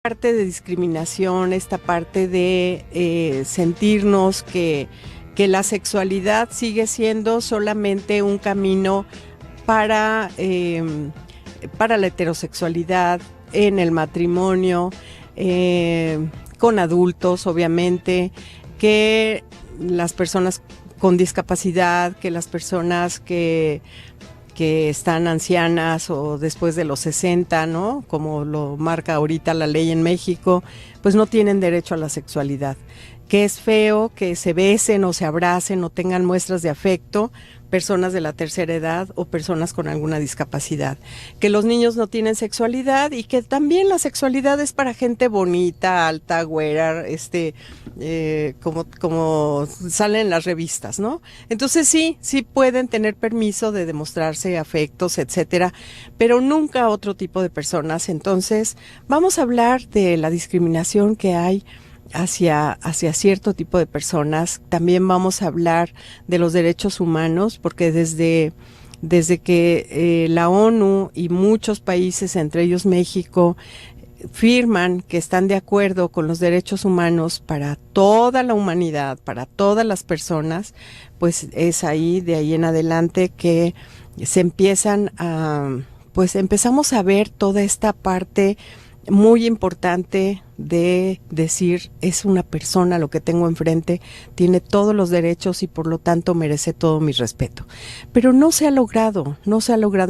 parte de discriminación, esta parte de sentirnos que la sexualidad sigue siendo solamente un camino para la heterosexualidad en el matrimonio, con adultos, obviamente, que las personas con discapacidad, que las personas que están ancianas o después de los 60, ¿no? Como lo marca ahorita la ley en México, pues no tienen derecho a la sexualidad. Que es feo que se besen o se abracen o tengan muestras de afecto personas de la tercera edad o personas con alguna discapacidad. Que los niños no tienen sexualidad y que también la sexualidad es para gente bonita, alta, güera, como salen en las revistas, ¿no? Entonces sí pueden tener permiso de demostrarse afectos, etcétera, pero nunca otro tipo de personas. Entonces vamos a hablar de la discriminación que hay hacia cierto tipo de personas. También vamos a hablar de los derechos humanos, porque desde que la ONU y muchos países, entre ellos México, firman que están de acuerdo con los derechos humanos para toda la humanidad, para todas las personas, pues es de ahí en adelante que se empezamos a ver toda esta parte muy importante de decir, es una persona lo que tengo enfrente, tiene todos los derechos y por lo tanto merece todo mi respeto. Pero no se ha logrado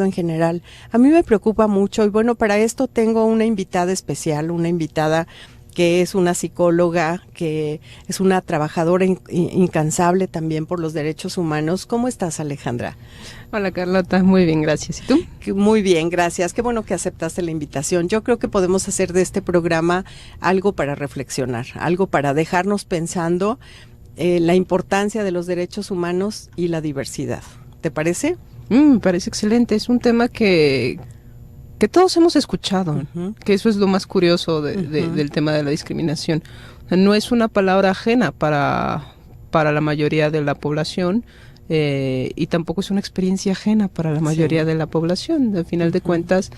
en general. A mí me preocupa mucho y bueno, para esto tengo una invitada especial, una invitada que es una psicóloga, que es una trabajadora incansable también por los derechos humanos. ¿Cómo estás, Alejandra? Hola, Carlota, muy bien, gracias. ¿Y tú? Muy bien, gracias. Qué bueno que aceptaste la invitación. Yo creo que podemos hacer de este programa algo para reflexionar, algo para dejarnos pensando la importancia de los derechos humanos y la diversidad. ¿Te parece? Me parece excelente. Es un tema que todos hemos escuchado, que eso es lo más curioso del tema de la discriminación. O sea, no es una palabra ajena para la mayoría de la población, y tampoco es una experiencia ajena para la mayoría de la población. Al final de cuentas,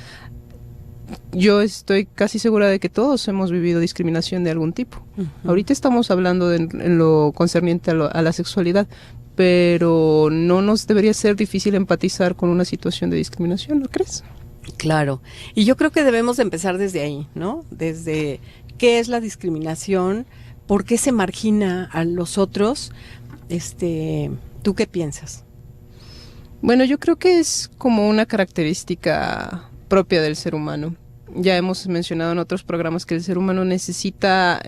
yo estoy casi segura de que todos hemos vivido discriminación de algún tipo. Ahorita estamos hablando en lo concerniente a la sexualidad, pero no nos debería ser difícil empatizar con una situación de discriminación, ¿no crees? Claro, y yo creo que debemos de empezar desde ahí, ¿no? Desde qué es la discriminación, por qué se margina a los otros. ¿Tú qué piensas? Bueno, yo creo que es como una característica propia del ser humano. Ya hemos mencionado en otros programas que el ser humano necesita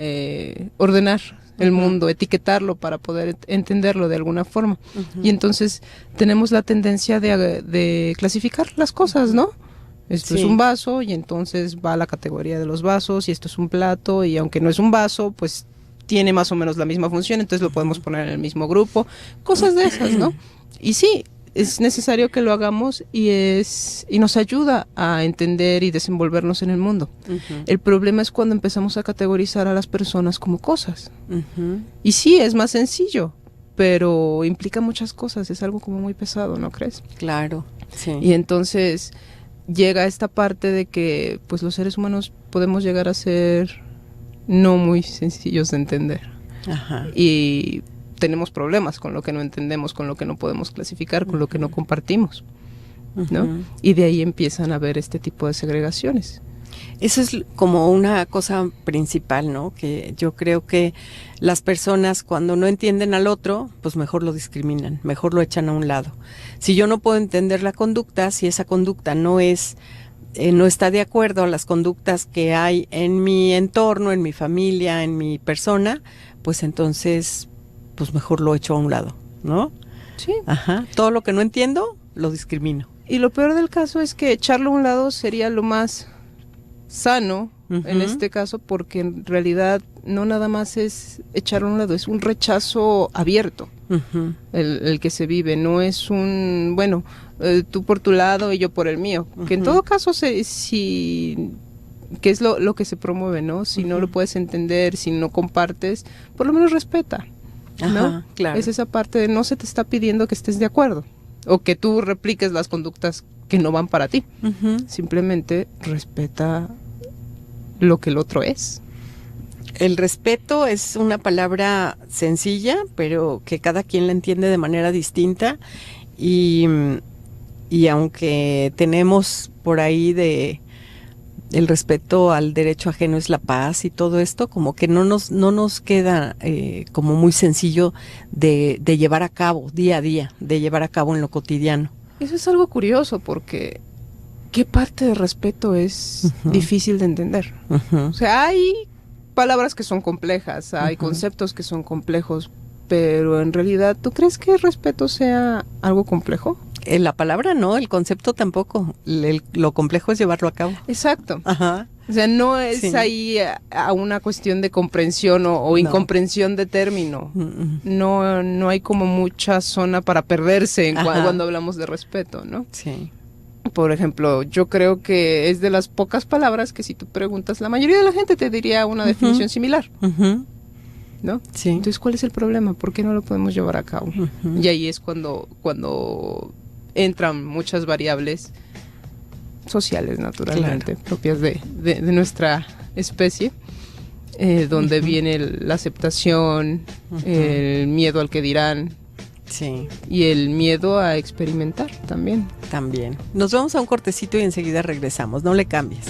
ordenar el mundo, etiquetarlo para poder entenderlo de alguna forma. Y entonces tenemos la tendencia de clasificar las cosas, ¿no? Esto es un vaso y entonces va a la categoría de los vasos, y esto es un plato y aunque no es un vaso, pues tiene más o menos la misma función, entonces lo podemos poner en el mismo grupo, cosas de esas, ¿no? Y sí, es necesario que lo hagamos y nos ayuda a entender y desenvolvernos en el mundo. El problema es cuando empezamos a categorizar a las personas como cosas. Y sí, es más sencillo, pero implica muchas cosas, es algo como muy pesado, ¿no crees? Claro, sí. Y entonces llega esta parte de que pues los seres humanos podemos llegar a ser no muy sencillos de entender. Y tenemos problemas con lo que no entendemos, con lo que no podemos clasificar, con lo que no compartimos, ¿no? Y de ahí empiezan a haber este tipo de segregaciones. Eso es como una cosa principal, ¿no? Que yo creo que las personas cuando no entienden al otro, pues mejor lo discriminan, mejor lo echan a un lado. Si yo no puedo entender la conducta, si esa conducta no está de acuerdo a las conductas que hay en mi entorno, en mi familia, en mi persona, pues entonces, pues mejor lo echo a un lado, ¿no? Sí. Todo lo que no entiendo, lo discrimino. Y lo peor del caso es que echarlo a un lado sería lo más sano en este caso, porque en realidad no nada más es echarlo a un lado, es un rechazo abierto el que se vive, no es un, bueno, tú por tu lado y yo por el mío, que en todo caso si que es lo que se promueve, ¿no? Si no lo puedes entender, si no compartes, por lo menos respeta, ¿no? Claro. Es esa parte de no se te está pidiendo que estés de acuerdo o que tú repliques las conductas que no van para ti. Simplemente respeta lo que el otro es. El respeto es una palabra sencilla, pero que cada quien la entiende de manera distinta y aunque tenemos por ahí el respeto al derecho ajeno es la paz y todo esto, como que no nos queda como muy sencillo de llevar a cabo día a día, de llevar a cabo en lo cotidiano. Eso es algo curioso porque ¿qué parte de respeto es difícil de entender? O sea, hay palabras que son complejas, hay conceptos que son complejos, pero en realidad, ¿tú crees que el respeto sea algo complejo? La palabra no, el concepto tampoco. Lo complejo es llevarlo a cabo. Exacto. Ajá. O sea, no es ahí a una cuestión de comprensión o incomprensión de término. No hay como mucha zona para perderse cuando hablamos de respeto, ¿no? Sí. Por ejemplo, yo creo que es de las pocas palabras que si tú preguntas, la mayoría de la gente te diría una definición similar, ¿no? Sí. Entonces, ¿cuál es el problema? ¿Por qué no lo podemos llevar a cabo? Y ahí es cuando entran muchas variables sociales, naturalmente, propias de nuestra especie, donde viene la aceptación, el miedo al que dirán, sí, y el miedo a experimentar también. También. Nos vamos a un cortecito y enseguida regresamos. No le cambies.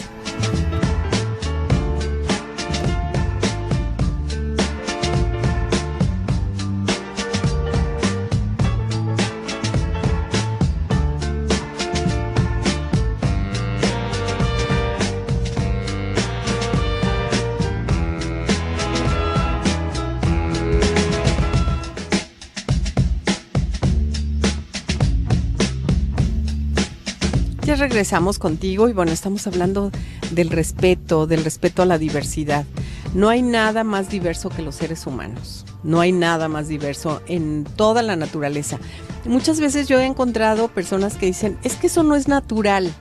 Ya regresamos contigo y bueno, estamos hablando del respeto a la diversidad. No hay nada más diverso que los seres humanos. No hay nada más diverso en toda la naturaleza. Muchas veces yo he encontrado personas que dicen, es que eso no es natural.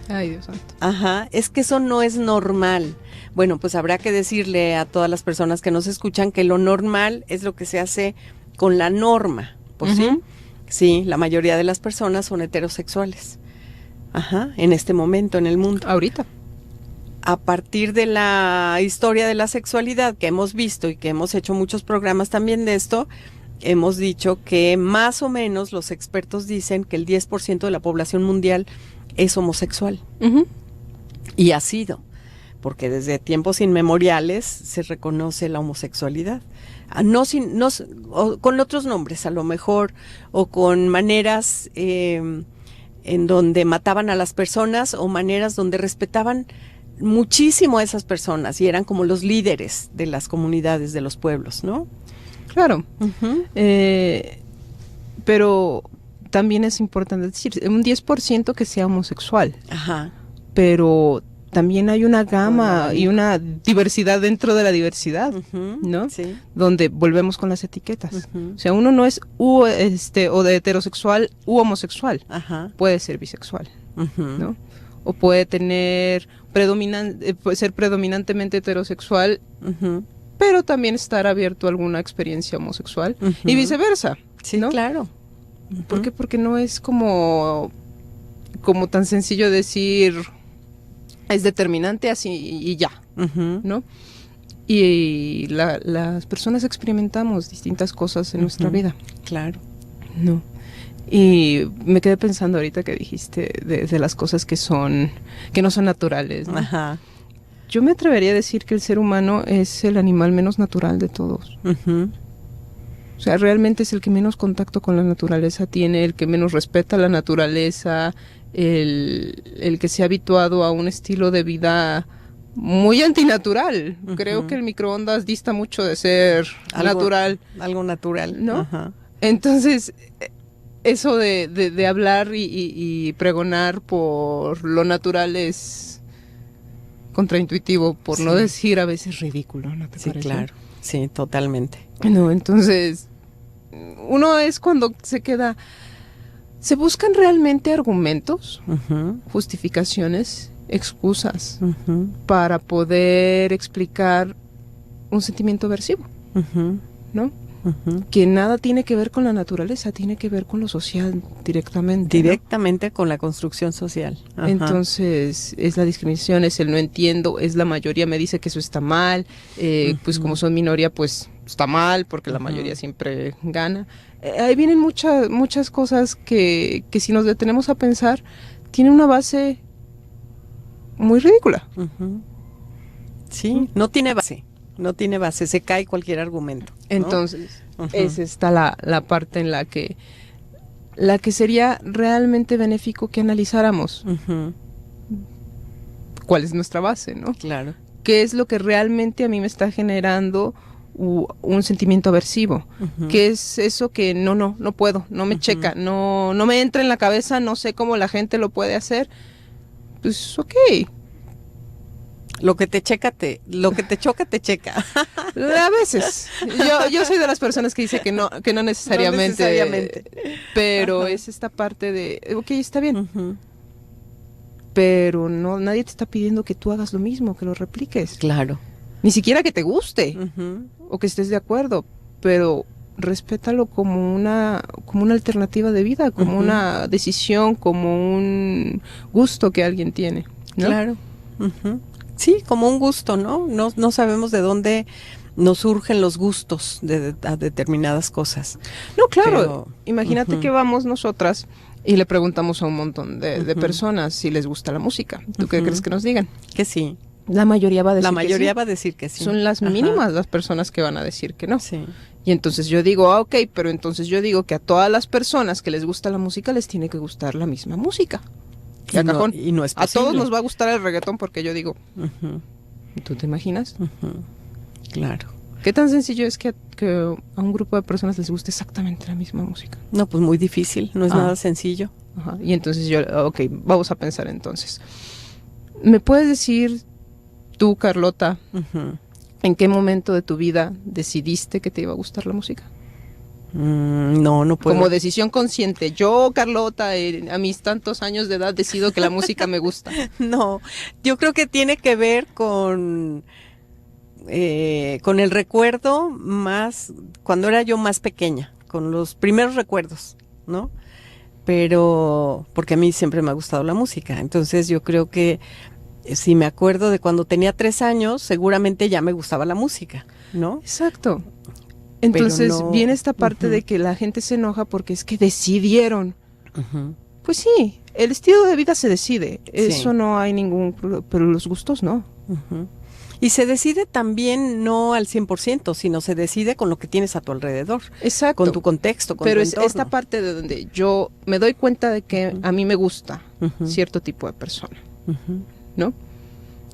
Ay, Dios santo. Ajá, es que eso no es normal. Bueno, pues habrá que decirle a todas las personas que nos escuchan que lo normal es lo que se hace con la norma. ¿Por sí? Sí, la mayoría de las personas son heterosexuales. Ajá, en este momento en el mundo. Ahorita. A partir de la historia de la sexualidad que hemos visto y que hemos hecho muchos programas también de esto, hemos dicho que más o menos los expertos dicen que el 10% de la población mundial es homosexual. Y ha sido, porque desde tiempos inmemoriales se reconoce la homosexualidad. Con otros nombres a lo mejor, o con maneras en donde mataban a las personas o maneras donde respetaban muchísimo a esas personas y eran como los líderes de las comunidades, de los pueblos, ¿no? Claro. Pero también es importante decir, un 10% que sea homosexual. Ajá. Pero también hay una gama y una diversidad dentro de la diversidad, ¿no? Sí. Donde volvemos con las etiquetas. O sea, uno no es o de heterosexual u homosexual. Ajá. Puede ser bisexual, ¿no? O puede tener ser predominantemente heterosexual, pero también estar abierto a alguna experiencia homosexual y viceversa. Sí, ¿no? Claro. ¿Por qué? Porque no es como tan sencillo decir es determinante así y ya, ¿no? Y las personas experimentamos distintas cosas en nuestra vida. Claro. No. Y me quedé pensando ahorita que dijiste de las cosas que no son naturales, ¿no? Ajá. Yo me atrevería a decir que el ser humano es el animal menos natural de todos. O sea, realmente es el que menos contacto con la naturaleza tiene, el que menos respeta la naturaleza, el que se ha habituado a un estilo de vida muy antinatural. Creo que el microondas dista mucho de ser natural. Algo natural, ¿no? Ajá. Entonces, eso de hablar y pregonar por lo natural es contraintuitivo, por no decir a veces ridículo, ¿no te parece? Sí, claro. Sí, totalmente. No, entonces, uno es cuando se buscan realmente argumentos, justificaciones, excusas para poder explicar un sentimiento aversivo, ¿no? que nada tiene que ver con la naturaleza, tiene que ver con lo social directamente. Directamente, ¿no? Con la construcción social. Ajá. Entonces, es la discriminación, es el no entiendo, es la mayoría me dice que eso está mal, pues como son minoría, pues está mal, porque la mayoría siempre gana. Ahí vienen muchas cosas que si nos detenemos a pensar, tienen una base muy ridícula. Sí, no tiene base, se cae cualquier argumento, ¿no? Entonces, es esta la parte en la que sería realmente benéfico que analizáramos cuál es nuestra base, ¿no? Claro. ¿Qué es lo que realmente a mí me está generando un sentimiento aversivo? ¿Qué es eso que no puedo, no me checa, no me entra en la cabeza, no sé cómo la gente lo puede hacer? Pues ok. Lo que te choca, te checa. A veces. Yo soy de las personas que dice que no necesariamente. No necesariamente. Pero es esta parte de, ok, está bien. Pero nadie te está pidiendo que tú hagas lo mismo, que lo repliques. Claro. Ni siquiera que te guste o que estés de acuerdo, pero respétalo como una alternativa de vida, como una decisión, como un gusto que alguien tiene, ¿no? Claro. Sí, como un gusto, ¿no? No sabemos de dónde nos surgen los gustos a determinadas cosas. No, claro. Pero, imagínate que vamos nosotras y le preguntamos a un montón de personas si les gusta la música. ¿Tú qué crees que nos digan? Que sí. La mayoría va a decir que sí. Son las mínimas las personas que van a decir que no. Sí. Y entonces yo digo, ok, pero entonces yo digo que a todas las personas que les gusta la música les tiene que gustar la misma música. Y no es posible. A todos nos va a gustar el reggaetón porque yo digo, ¿tú te imaginas? Claro. ¿Qué tan sencillo es que a un grupo de personas les guste exactamente la misma música? No, pues muy difícil, no es nada sencillo. Y entonces ok, vamos a pensar entonces. ¿Me puedes decir tú, Carlota, en qué momento de tu vida decidiste que te iba a gustar la música? No puedo. Como decisión consciente. Yo, Carlota, a mis tantos años de edad decido que la música me gusta. No, yo creo que tiene que ver con el recuerdo más, cuando era yo más pequeña, con los primeros recuerdos, ¿no? Pero, porque a mí siempre me ha gustado la música, entonces yo creo que si me acuerdo de cuando tenía 3 años, seguramente ya me gustaba la música, ¿no? Exacto. Entonces viene esta parte de que la gente se enoja porque es que decidieron. Pues sí, el estilo de vida se decide, eso no hay pero los gustos no. Y se decide también no al 100%, sino se decide con lo que tienes a tu alrededor. Exacto. Con tu contexto, con tu entorno. Pero es esta parte de donde yo me doy cuenta de que a mí me gusta cierto tipo de persona, ¿no?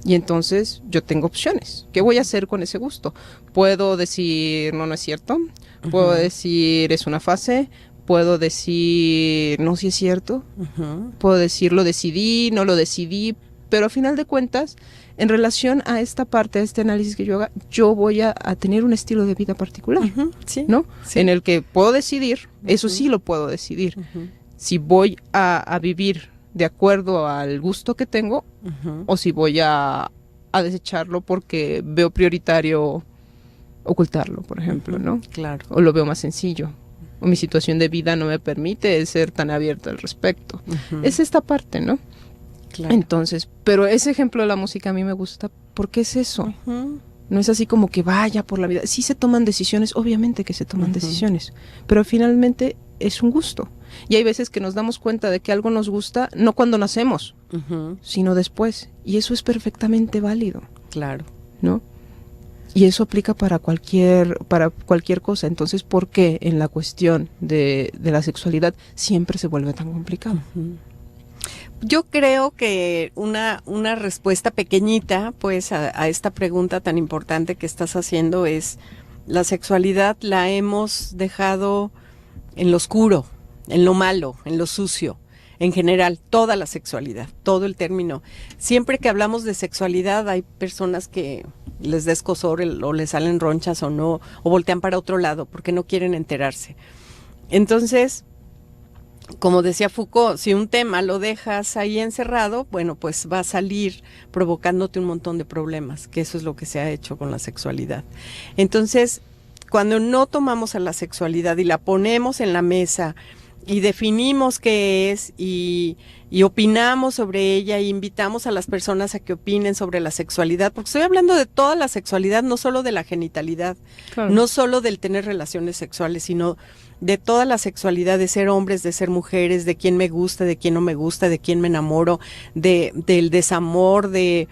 Y entonces yo tengo opciones. ¿Qué voy a hacer con ese gusto? Puedo decir, no es cierto. Puedo decir, es una fase. Puedo decir, no, sí es cierto. Puedo decir, lo decidí, no lo decidí. Pero a final de cuentas, en relación a esta parte, a este análisis que yo haga, yo voy a tener un estilo de vida particular, sí, ¿no? Sí. En el que puedo decidir, eso sí lo puedo decidir. Si voy a vivir de acuerdo al gusto que tengo, o si voy a desecharlo porque veo prioritario ocultarlo, por ejemplo, ¿no? Claro. O lo veo más sencillo, o mi situación de vida no me permite ser tan abierta al respecto. Es esta parte, ¿no? Claro. Entonces, pero ese ejemplo de la música a mí me gusta porque es eso. No es así como que vaya por la vida. Sí se toman decisiones, obviamente que se toman decisiones, pero finalmente es un gusto. Y hay veces que nos damos cuenta de que algo nos gusta, no cuando nacemos, sino después. Y eso es perfectamente válido. Claro. ¿No? Y eso aplica para cualquier cosa. Entonces, ¿por qué en la cuestión de la sexualidad siempre se vuelve tan complicado? Yo creo que una respuesta pequeñita, pues, a esta pregunta tan importante que estás haciendo es, la sexualidad la hemos dejado en lo oscuro, en lo malo, en lo sucio, en general, toda la sexualidad, todo el término. Siempre que hablamos de sexualidad hay personas que les da escozor o les salen ronchas o no, o voltean para otro lado porque no quieren enterarse. Entonces, como decía Foucault, si un tema lo dejas ahí encerrado, bueno, pues va a salir provocándote un montón de problemas, que eso es lo que se ha hecho con la sexualidad. Entonces, cuando no tomamos a la sexualidad y la ponemos en la mesa y definimos qué es y opinamos sobre ella e invitamos a las personas a que opinen sobre la sexualidad, porque estoy hablando de toda la sexualidad, no solo de la genitalidad, claro, no solo del tener relaciones sexuales, sino de toda la sexualidad, de ser hombres, de ser mujeres, de quién me gusta, de quién no me gusta, de quién me enamoro, del desamor, de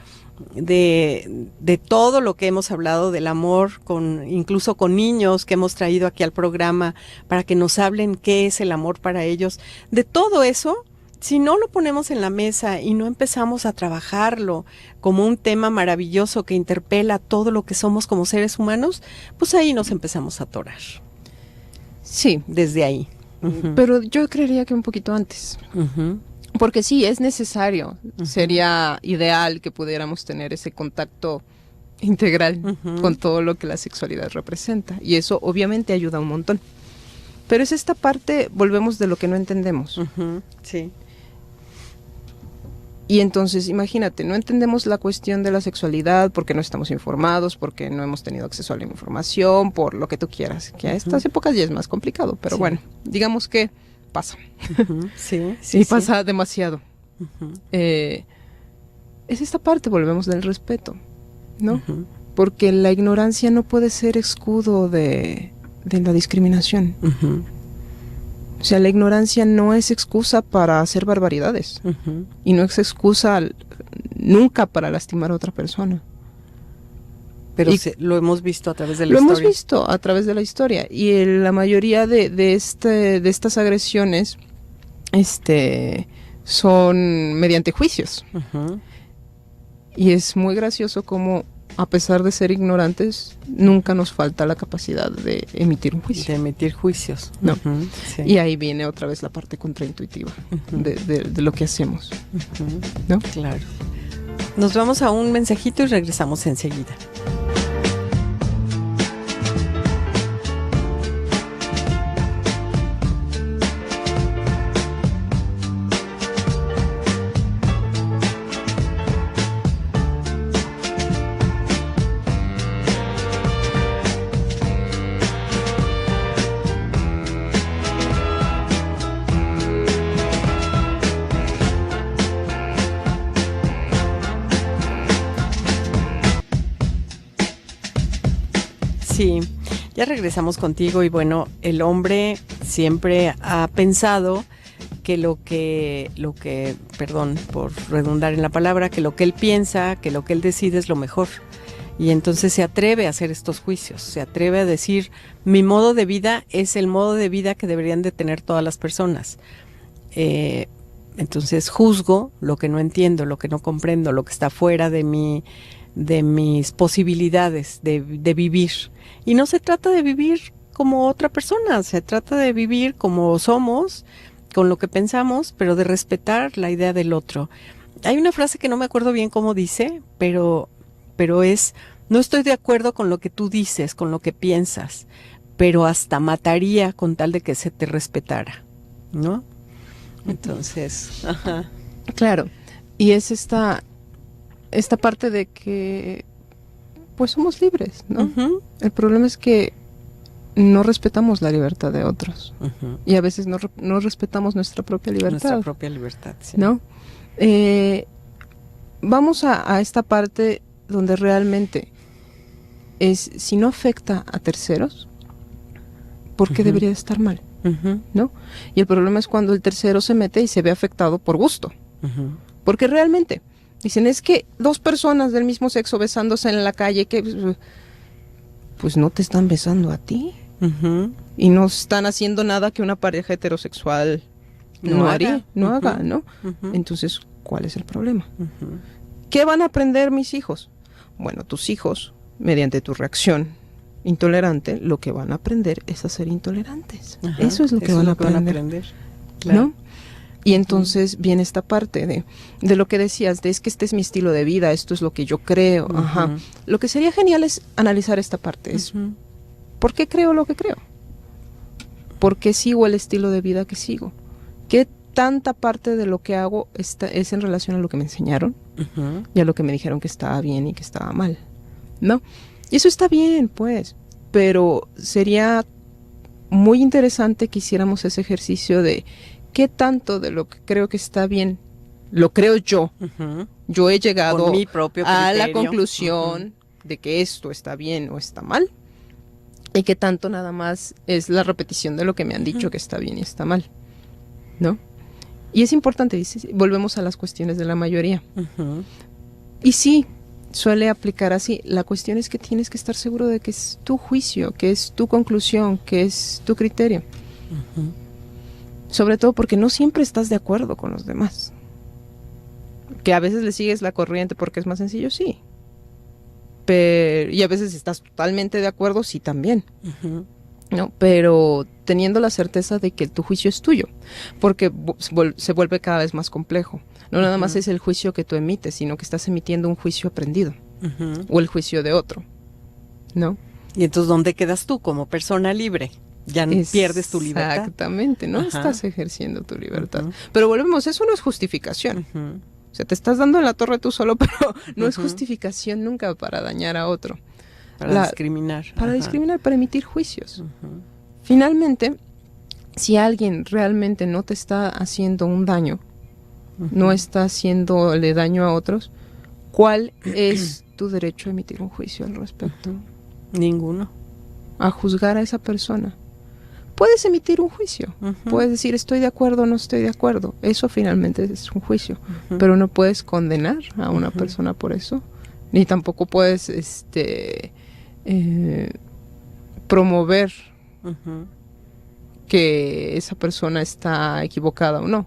todo lo que hemos hablado del amor, incluso con niños que hemos traído aquí al programa para que nos hablen qué es el amor para ellos. De todo eso, si no lo ponemos en la mesa y no empezamos a trabajarlo como un tema maravilloso que interpela todo lo que somos como seres humanos, pues ahí nos empezamos a atorar. Sí. Desde ahí. Pero yo creería que un poquito antes. Porque sí, es necesario. Sería ideal que pudiéramos tener ese contacto integral con todo lo que la sexualidad representa. Y eso obviamente ayuda un montón. Pero es esta parte, volvemos de lo que no entendemos. Sí. Y entonces, imagínate, no entendemos la cuestión de la sexualidad porque no estamos informados, porque no hemos tenido acceso a la información, por lo que tú quieras. Que a estas épocas ya es más complicado, pero bueno, digamos que pasa. Y pasa demasiado. Es esta parte, volvemos del respeto, ¿no? Porque la ignorancia no puede ser escudo de la discriminación. O sea, la ignorancia no es excusa para hacer barbaridades. Y no es excusa nunca para lastimar a otra persona. Pero lo hemos visto a través de la historia. Lo hemos visto a través de la historia. Y la mayoría de estas agresiones son mediante juicios. Y es muy gracioso cómo, a pesar de ser ignorantes, nunca nos falta la capacidad de emitir un juicio. De emitir juicios. No. Y ahí viene otra vez la parte contraintuitiva de lo que hacemos. ¿No? Claro. Nos vamos a un mensajito y regresamos enseguida. Sí, ya regresamos contigo y bueno, el hombre siempre ha pensado que lo que, perdón por redundar en la palabra, que lo que él piensa, que lo que él decide es lo mejor. Y entonces se atreve a hacer estos juicios, se atreve a decir, mi modo de vida es el modo de vida que deberían de tener todas las personas. Entonces juzgo lo que no entiendo, lo que no comprendo, lo que está fuera de mis posibilidades de vivir. Y no se trata de vivir como otra persona, se trata de vivir como somos, con lo que pensamos, pero de respetar la idea del otro. Hay una frase que no me acuerdo bien cómo dice, pero es, no estoy de acuerdo con lo que tú dices, con lo que piensas, pero hasta mataría con tal de que se te respetara, ¿no? Entonces, claro, y es esta parte de que pues somos libres, ¿no? El problema es que no respetamos la libertad de otros y a veces no respetamos nuestra propia libertad. Sí. ¿No? Vamos a esta parte donde realmente es, si no afecta a terceros, ¿por qué debería estar mal? ¿No? Y el problema es cuando el tercero se mete y se ve afectado por gusto. Porque realmente dicen, es que dos personas del mismo sexo besándose en la calle, que pues no te están besando a ti. Y no están haciendo nada que una pareja heterosexual no haga, ¿no? Entonces, ¿cuál es el problema? ¿Qué van a aprender mis hijos? Bueno, tus hijos, mediante tu reacción intolerante, lo que van a aprender es a ser intolerantes. Eso es lo que van a aprender. Claro. ¿No? Y entonces viene esta parte de lo que decías, de es que este es mi estilo de vida, esto es lo que yo creo. Lo que sería genial es analizar esta parte. Es, ¿por qué creo lo que creo? ¿Por qué sigo el estilo de vida que sigo? ¿Qué tanta parte de lo que hago es en relación a lo que me enseñaron y a lo que me dijeron que estaba bien y que estaba mal? ¿No? Y eso está bien, pues. pero sería muy interesante que hiciéramos ese ejercicio de qué tanto de lo que creo que está bien, lo creo yo. Yo he llegado Con mi propio criterio, a la conclusión de que esto está bien o está mal, y qué tanto nada más es la repetición de lo que me han dicho que está bien y está mal, ¿no? Y es importante, volvemos a las cuestiones de la mayoría. Y sí, suele aplicar así. La cuestión es que tienes que estar seguro de que es tu juicio, que es tu conclusión, que es tu criterio. Sobre todo porque no siempre estás de acuerdo con los demás. Que a veces le sigues la corriente porque es más sencillo, sí. Y a veces estás totalmente de acuerdo, sí, también. ¿No? Pero teniendo la certeza de que tu juicio es tuyo, porque se vuelve cada vez más complejo. No nada más es el juicio que tú emites, sino que estás emitiendo un juicio aprendido, o el juicio de otro, ¿no? Y entonces, ¿dónde quedas tú como persona libre? Ya pierdes tu libertad. Exactamente, no estás ejerciendo tu libertad. Pero volvemos, eso no es justificación. O sea, te estás dando en la torre tú solo, pero no es justificación nunca para dañar a otro. Para discriminar. Para discriminar, para emitir juicios. Finalmente, si alguien realmente no te está haciendo un daño, no está haciéndole daño a otros, ¿cuál es tu derecho a emitir un juicio al respecto? Ninguno. A juzgar a esa persona. Puedes emitir un juicio. Puedes decir, estoy de acuerdo o no estoy de acuerdo. Eso finalmente es un juicio. Pero no puedes condenar a una persona por eso. Ni tampoco puedes promover que esa persona está equivocada o no.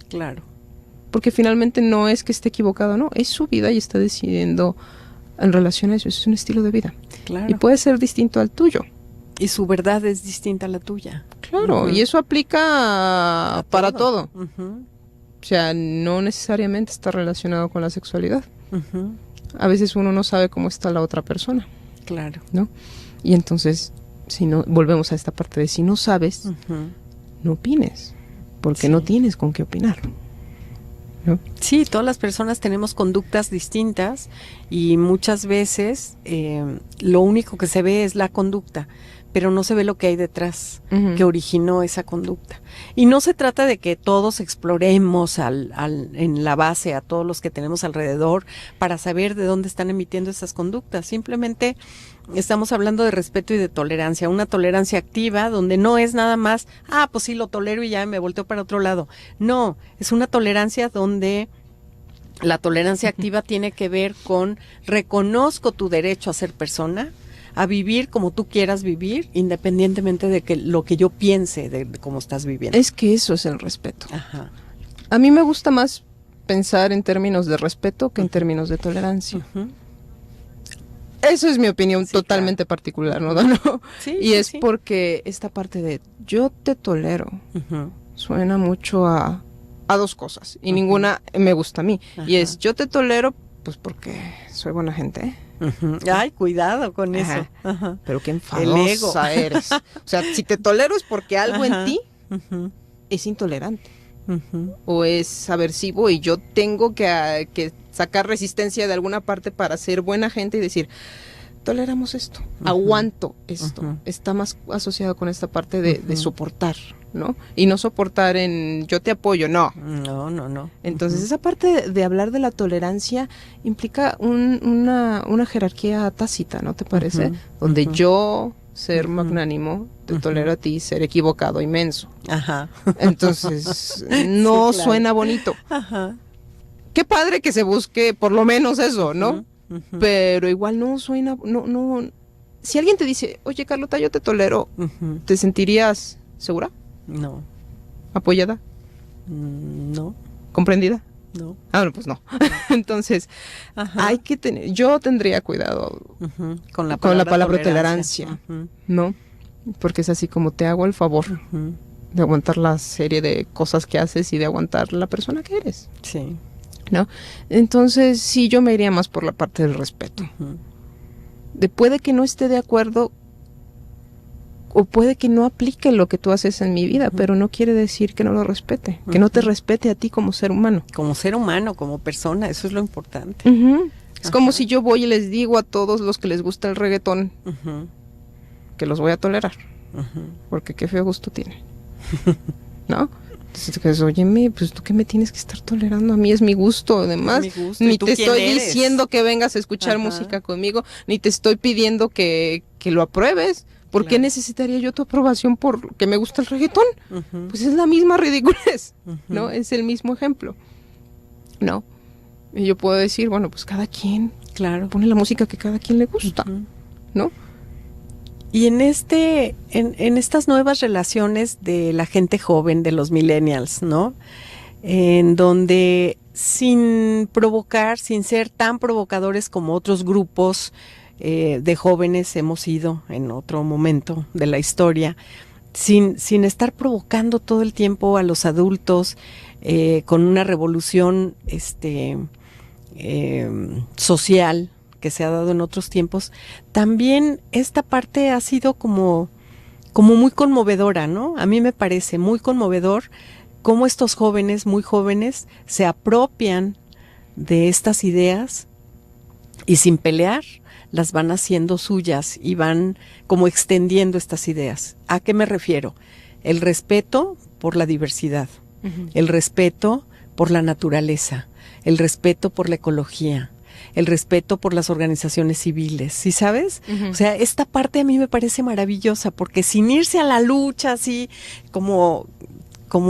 Claro. Porque finalmente no es que esté equivocada o no, es su vida y está decidiendo en relación a eso. Es un estilo de vida. Claro. Y puede ser distinto al tuyo. Y su verdad es distinta a la tuya. Claro, y eso aplica para todo. O sea, no necesariamente está relacionado con la sexualidad. A veces uno no sabe cómo está la otra persona. Claro. ¿No? Y entonces, si no, volvemos a esta parte de si no sabes, no opines, porque no tienes con qué opinar. ¿No? Sí, todas las personas tenemos conductas distintas y muchas veces lo único que se ve es la conducta, pero no se ve lo que hay detrás que originó esa conducta. Y no se trata de que todos exploremos en la base a todos los que tenemos alrededor para saber de dónde están emitiendo esas conductas. Simplemente estamos hablando de respeto y de tolerancia, una tolerancia activa donde no es nada más, pues sí lo tolero y ya me volteo para otro lado. No, es una tolerancia donde la tolerancia activa tiene que ver con reconozco tu derecho a ser persona, a vivir como tú quieras vivir, independientemente de que lo que yo piense de cómo estás viviendo. Es que eso es el respeto. A mí me gusta más pensar en términos de respeto que en términos de tolerancia. Eso es mi opinión totalmente particular, ¿no? Y es porque esta parte de yo te tolero suena mucho a dos cosas y ninguna me gusta a mí. Y es yo te tolero pues porque soy buena gente. Ay, cuidado con eso. Pero qué enfadosa eres. O sea, si te tolero es porque algo en ti es intolerante o es aversivo y yo tengo que sacar resistencia de alguna parte para ser buena gente y decir, toleramos esto, aguanto esto. Está más asociado con esta parte de soportar, ¿no? Y no soportar en yo te apoyo, no. No. Entonces esa parte de hablar de la tolerancia implica una jerarquía tácita, ¿no te parece? Donde yo, ser magnánimo, te tolero a ti, ser equivocado, inmenso. Entonces no suena bonito. Qué padre que se busque por lo menos eso, ¿no? Pero igual no suena, no. Si alguien te dice, oye Carlota, yo te tolero, ¿te sentirías segura? No. ¿Apoyada? No. ¿Comprendida? No. Bueno, pues no. Entonces, hay que tener, yo tendría cuidado con la palabra tolerancia, ¿no? Porque es así como te hago el favor de aguantar la serie de cosas que haces y de aguantar la persona que eres. Sí. ¿No? Entonces, sí, yo me iría más por la parte del respeto. Puede que no esté de acuerdo o puede que no aplique lo que tú haces en mi vida, pero no quiere decir que no lo respete, que no te respete a ti como ser humano. Como ser humano, como persona, eso es lo importante. Es como si yo voy y les digo a todos los que les gusta el reggaetón que los voy a tolerar, porque qué feo gusto tiene, ¿no? Entonces, óyeme, pues tú qué me tienes que estar tolerando, a mí es mi gusto, además, ni te estoy diciendo que vengas a escuchar música conmigo, ni te estoy pidiendo que lo apruebes. ¿Por qué necesitaría yo tu aprobación porque me gusta el reggaetón? Pues es la misma ridiculez, ¿no? Es el mismo ejemplo, ¿no? Y yo puedo decir, bueno, pues cada quien pone la música que cada quien le gusta, ¿no? Y en estas nuevas relaciones de la gente joven, de los millennials, ¿no? En donde sin provocar, sin ser tan provocadores como otros grupos de jóvenes hemos sido en otro momento de la historia, sin estar provocando todo el tiempo a los adultos con una revolución social que se ha dado en otros tiempos, también esta parte ha sido como muy conmovedora, ¿no? A mí me parece muy conmovedor cómo estos jóvenes, muy jóvenes, se apropian de estas ideas y sin pelear las van haciendo suyas y van como extendiendo estas ideas. ¿A qué me refiero? El respeto por la diversidad, el respeto por la naturaleza, el respeto por la ecología, el respeto por las organizaciones civiles, ¿sí sabes? O sea, esta parte a mí me parece maravillosa, porque sin irse a la lucha así como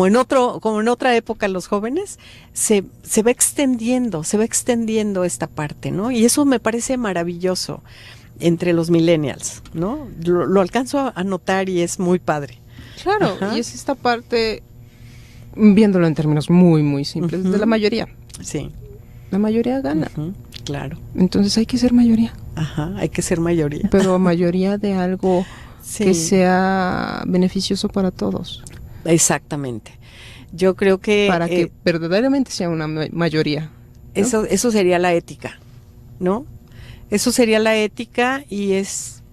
en otra época los jóvenes, se va extendiendo esta parte, ¿no? Y eso me parece maravilloso entre los millennials, ¿no? Lo alcanzo a notar y es muy padre. Claro, y es esta parte, viéndolo en términos muy, muy simples, de la mayoría. Sí. La mayoría gana. Claro. Entonces hay que ser mayoría. Hay que ser mayoría. Pero mayoría de algo que sea beneficioso para todos. Exactamente. Yo creo que... Para que verdaderamente sea una mayoría, ¿no? Eso sería la ética, ¿no? Eso sería la ética y es...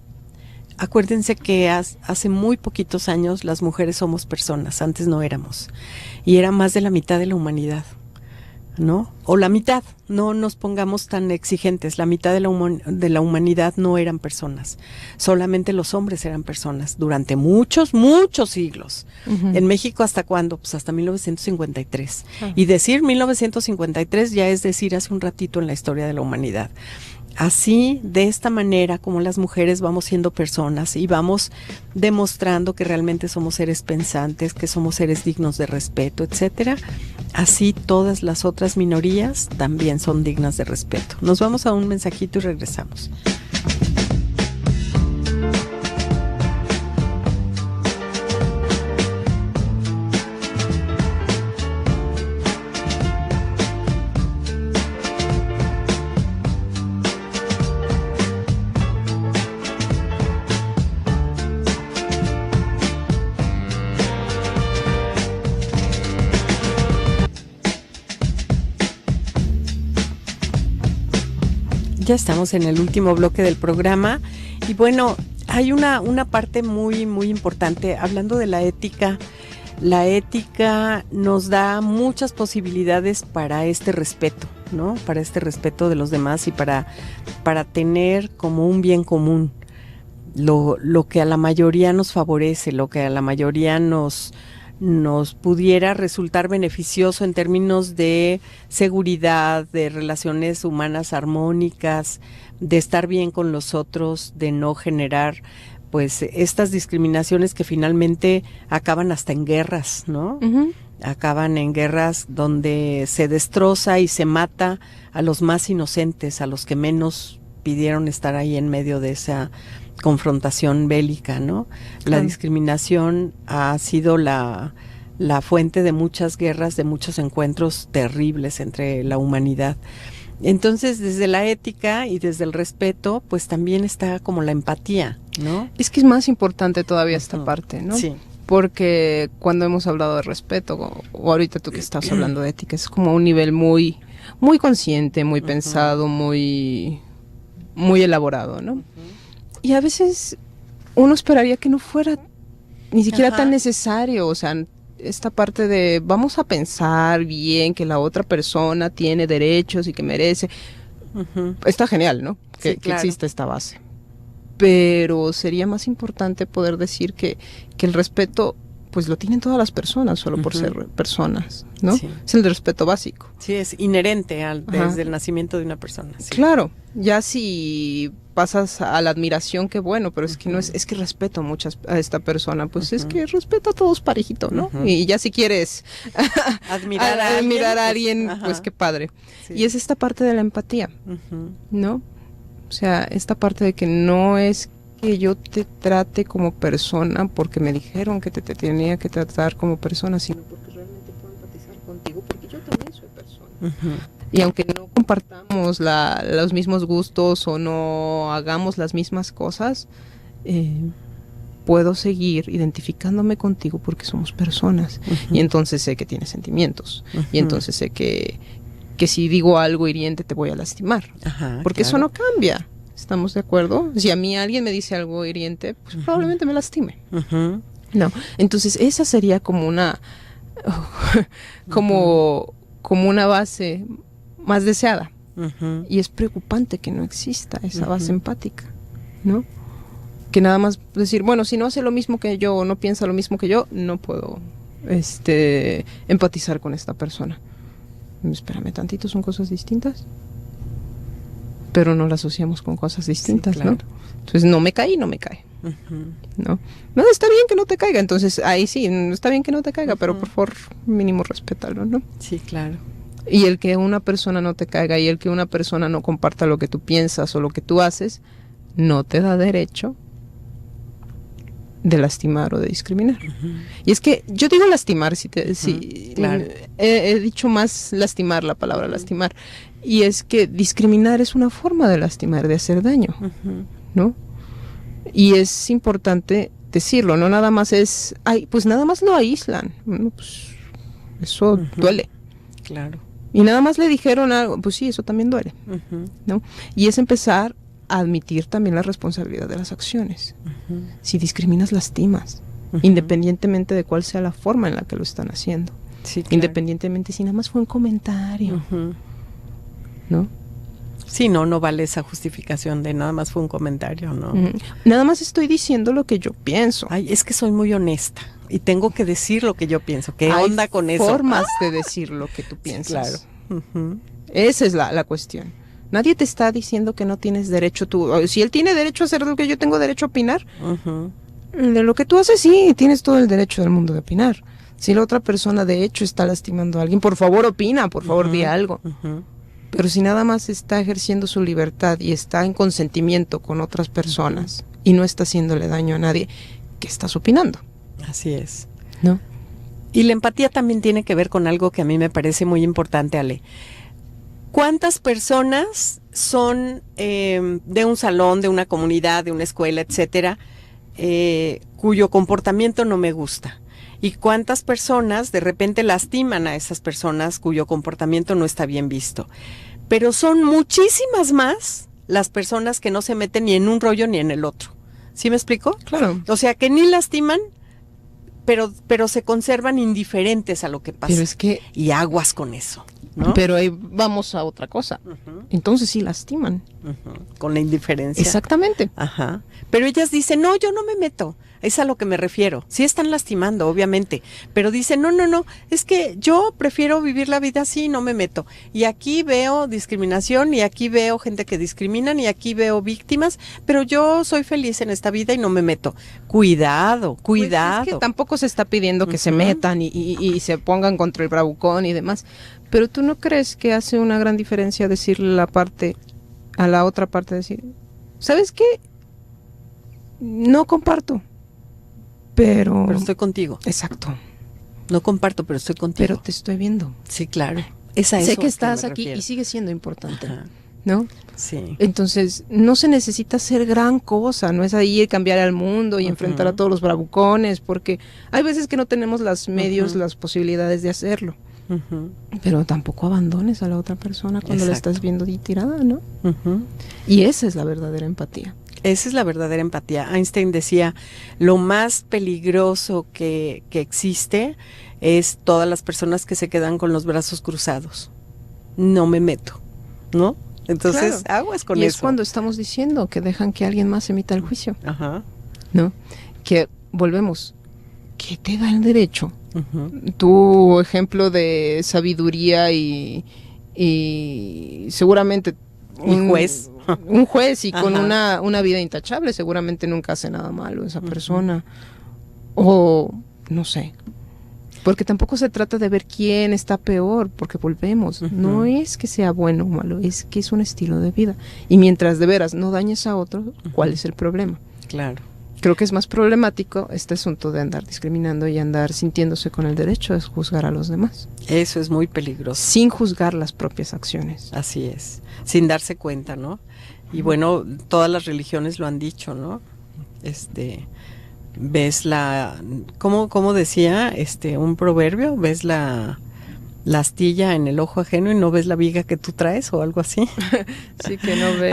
Acuérdense que hace muy poquitos años las mujeres somos personas, antes no éramos. Y era más de la mitad de la humanidad, ¿no? O la mitad, no nos pongamos tan exigentes, la mitad de la humanidad no eran personas, solamente los hombres eran personas durante muchos, muchos siglos. En México, ¿hasta cuándo? Pues hasta 1953. Y decir 1953 ya es decir hace un ratito en la historia de la humanidad. Así, de esta manera, como las mujeres vamos siendo personas y vamos demostrando que realmente somos seres pensantes, que somos seres dignos de respeto, etcétera, así todas las otras minorías también son dignas de respeto. Nos vamos a un mensajito y regresamos. Ya estamos en el último bloque del programa y bueno, hay una parte muy, muy importante. Hablando de la ética nos da muchas posibilidades para este respeto, ¿no? Para este respeto de los demás y para tener como un bien común lo que a la mayoría nos favorece, lo que a la mayoría nos pudiera resultar beneficioso en términos de seguridad, de relaciones humanas armónicas, de estar bien con los otros, de no generar pues estas discriminaciones que finalmente acaban hasta en guerras, ¿no? Acaban en guerras donde se destroza y se mata a los más inocentes, a los que menos pidieron estar ahí en medio de esa confrontación bélica, ¿no? La discriminación ha sido la fuente de muchas guerras, de muchos encuentros terribles entre la humanidad. Entonces, desde la ética y desde el respeto, pues también está como la empatía, ¿no? Es que es más importante todavía esta parte, ¿no? Sí. Porque cuando hemos hablado de respeto, o ahorita tú que estás hablando de ética, es como un nivel muy, muy consciente, muy pensado, muy, muy elaborado, ¿no? Y a veces uno esperaría que no fuera ni siquiera tan necesario, o sea, esta parte de vamos a pensar bien que la otra persona tiene derechos y que merece. Está genial, ¿no? Que existe esta base. pero sería más importante poder decir que el respeto pues lo tienen todas las personas solo por ser personas, ¿no? Sí. Es el respeto básico. Sí, es inherente desde el nacimiento de una persona. Sí. Claro, ya si pasas a la admiración, qué bueno, pero es que no es que respeto mucho a esta persona, pues es que respeto a todos parejito, ¿no? Y ya si quieres admirar a alguien, pues qué padre. Sí. Y es esta parte de la empatía, ¿no? O sea, esta parte de que no es que yo te trate como persona porque me dijeron que te tenía que tratar como persona, sino porque realmente puedo empatizar contigo, porque yo también soy persona. Y aunque no compartamos los mismos gustos o no hagamos las mismas cosas, puedo seguir identificándome contigo porque somos personas. Y entonces sé que tienes sentimientos. Y entonces sé que si digo algo hiriente te voy a lastimar. Porque eso no cambia. ¿Estamos de acuerdo? Si a mí alguien me dice algo hiriente, pues probablemente me lastime. No. Entonces esa sería como una como una base más deseada. Y es preocupante que no exista esa base empática, ¿no? Que nada más decir, bueno, si no hace lo mismo que yo o no piensa lo mismo que yo, no puedo empatizar con esta persona. Espérame tantito, son cosas distintas. Pero no la asociamos con cosas distintas, sí, claro. ¿No? Entonces no me cae, ¿no? No, está bien que no te caiga, entonces ahí sí, está bien que no te caiga, pero por favor, mínimo respétalo, ¿no? Sí, claro. Y el que una persona no te caiga y el que una persona no comparta lo que tú piensas o lo que tú haces, no te da derecho de lastimar o de discriminar. Y es que yo digo lastimar, claro. He dicho más lastimar, la palabra lastimar. Y es que discriminar es una forma de lastimar, de hacer daño, ¿no? Y es importante decirlo, no nada más es, pues nada más lo aíslan, ¿no? Pues eso duele. Claro. Y nada más le dijeron algo, pues sí, eso también duele, ¿no? Y es empezar a admitir también la responsabilidad de las acciones. Si discriminas, lastimas, independientemente de cuál sea la forma en la que lo están haciendo. Sí, claro. Independientemente si nada más fue un comentario. ¿No? Sí, no vale esa justificación de nada más fue un comentario, ¿no? Nada más estoy diciendo lo que yo pienso. Ay, es que soy muy honesta y tengo que decir lo que yo pienso. ¿Qué onda con eso? Hay formas de decir lo que tú piensas. Sí, claro. Esa es la cuestión. Nadie te está diciendo que no tienes derecho tú. Si él tiene derecho a hacer lo que yo tengo derecho a opinar, de lo que tú haces, sí, tienes todo el derecho del mundo de opinar. Si la otra persona de hecho está lastimando a alguien, por favor opina, por favor di algo. Pero si nada más está ejerciendo su libertad y está en consentimiento con otras personas y no está haciéndole daño a nadie, ¿qué estás opinando? Así es. ¿No? Y la empatía también tiene que ver con algo que a mí me parece muy importante, Ale. ¿Cuántas personas son de un salón, de una comunidad, de una escuela, etcétera, cuyo comportamiento no me gusta? ¿Y cuántas personas de repente lastiman a esas personas cuyo comportamiento no está bien visto? Pero son muchísimas más las personas que no se meten ni en un rollo ni en el otro. ¿Sí me explico? Claro. O sea, que ni lastiman, pero se conservan indiferentes a lo que pasa. Pero es que... Y aguas con eso, ¿no? Pero ahí vamos a otra cosa. Entonces sí lastiman. Con la indiferencia. Exactamente. Pero ellas dicen, no, yo no me meto. Es a lo que me refiero. Sí están lastimando, obviamente, pero dicen, no, es que yo prefiero vivir la vida así y no me meto. Y aquí veo discriminación y aquí veo gente que discriminan y aquí veo víctimas, pero yo soy feliz en esta vida y no me meto. Cuidado. Pues es que tampoco se está pidiendo que se metan y se pongan contra el bravucón y demás. Pero ¿tú no crees que hace una gran diferencia decirle a la otra parte, decir, ¿sabes qué? No comparto. Pero estoy contigo. Exacto. No comparto, pero estoy contigo. Pero te estoy viendo. Sí, claro. Sé que estás aquí y sigue siendo importante. ¿No? Sí. Entonces, no se necesita hacer gran cosa, no es ahí cambiar al mundo y enfrentar a todos los bravucones, porque hay veces que no tenemos los medios, las posibilidades de hacerlo. Pero tampoco abandones a la otra persona cuando la estás viendo tirada, ¿no? Y esa es la verdadera empatía. Esa es la verdadera empatía. Einstein decía, lo más peligroso que existe es todas las personas que se quedan con los brazos cruzados. No me meto, ¿no? Entonces, claro. aguas con y eso. es cuando estamos diciendo que dejan que alguien más emita el juicio. Ajá. ¿No? Que volvemos. ¿Qué te da el derecho? Uh-huh. Tu ejemplo de sabiduría y seguramente un juez. Un juez y con Ajá. una vida intachable, seguramente nunca hace nada malo esa persona. O no sé. Porque tampoco se trata de ver quién está peor, porque volvemos. No es que sea bueno o malo, es que es un estilo de vida. Y mientras de veras no dañes a otro, ¿cuál es el problema? Claro. Creo que es más problemático este asunto de andar discriminando y andar sintiéndose con el derecho de juzgar a los demás. Eso es muy peligroso. Sin juzgar las propias acciones. Así es, sin darse cuenta, ¿no? Y bueno, todas las religiones lo han dicho, ¿no? Ves ¿cómo decía un proverbio? Ves la astilla en el ojo ajeno y no ves la viga que tú traes o algo así. Sí, que no ve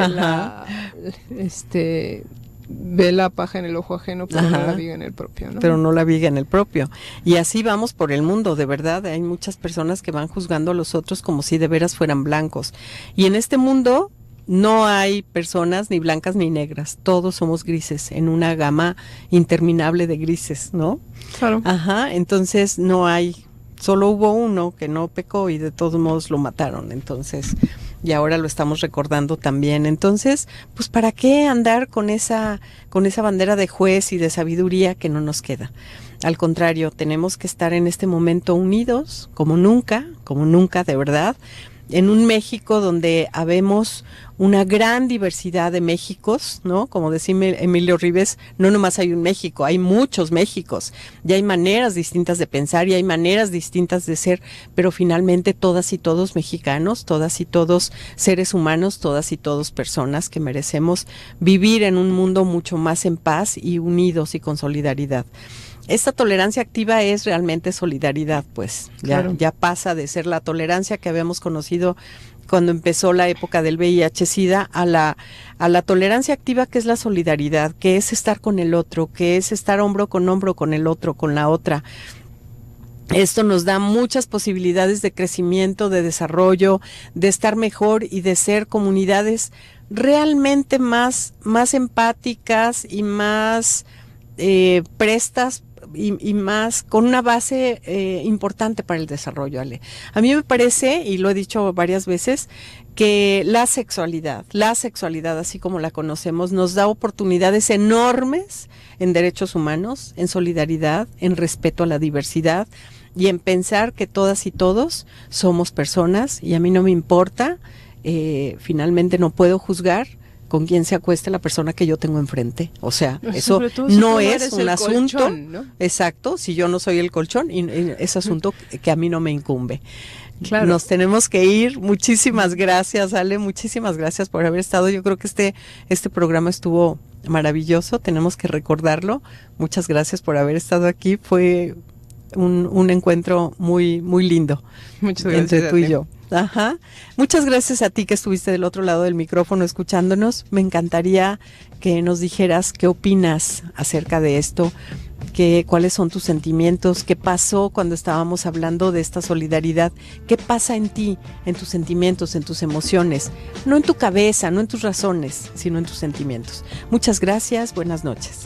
ve la paja en el ojo ajeno, pero no la viga en el propio, ¿no? Pero no la viga en el propio. Y así vamos por el mundo, de verdad. Hay muchas personas que van juzgando a los otros como si de veras fueran blancos. Y en este mundo no hay personas ni blancas ni negras. Todos somos grises, en una gama interminable de grises, ¿no? Claro. Ajá, entonces no hay... Solo hubo uno que no pecó y de todos modos lo mataron, entonces, y ahora lo estamos recordando también. Entonces, pues ¿para qué andar con esa bandera de juez y de sabiduría que no nos queda? Al contrario, tenemos que estar en este momento unidos, como nunca, de verdad, en un México donde habemos una gran diversidad de Méxicos, ¿no? Como decía Emilio Ribes, no nomás hay un México, hay muchos Méxicos, y hay maneras distintas de pensar y hay maneras distintas de ser, pero finalmente todas y todos mexicanos, todas y todos seres humanos, todas y todos personas que merecemos vivir en un mundo mucho más en paz y unidos y con solidaridad. Esta tolerancia activa es realmente solidaridad, pues Claro. ya pasa de ser la tolerancia que habíamos conocido cuando empezó la época del VIH-Sida a la tolerancia activa, que es la solidaridad, que es estar con el otro, que es estar hombro con el otro, con la otra. Esto nos da muchas posibilidades de crecimiento, de desarrollo, de estar mejor y de ser comunidades realmente más empáticas y más prestas y más con una base importante para el desarrollo, Ale. A mí me parece, y lo he dicho varias veces, que la sexualidad, así como la conocemos, nos da oportunidades enormes en derechos humanos, en solidaridad, en respeto a la diversidad y en pensar que todas y todos somos personas, y a mí no me importa, finalmente no puedo juzgar con quién se acueste la persona que yo tengo enfrente. O sea, eso no es un asunto, colchón, ¿no? Exacto, si yo no soy el colchón, y es asunto que a mí no me incumbe. Claro. Nos tenemos que ir. Muchísimas gracias, Ale, muchísimas gracias por haber estado. Yo creo que este programa estuvo maravilloso, tenemos que recordarlo. Muchas gracias por haber estado aquí. Fue un encuentro muy, muy lindo. Muchas gracias entre tú y yo. Ajá. Muchas gracias a ti que estuviste del otro lado del micrófono escuchándonos. Me encantaría que nos dijeras qué opinas acerca de esto, cuáles son tus sentimientos, qué pasó cuando estábamos hablando de esta solidaridad, qué pasa en ti, en tus sentimientos, en tus emociones, no en tu cabeza, no en tus razones, sino en tus sentimientos. Muchas gracias, buenas noches.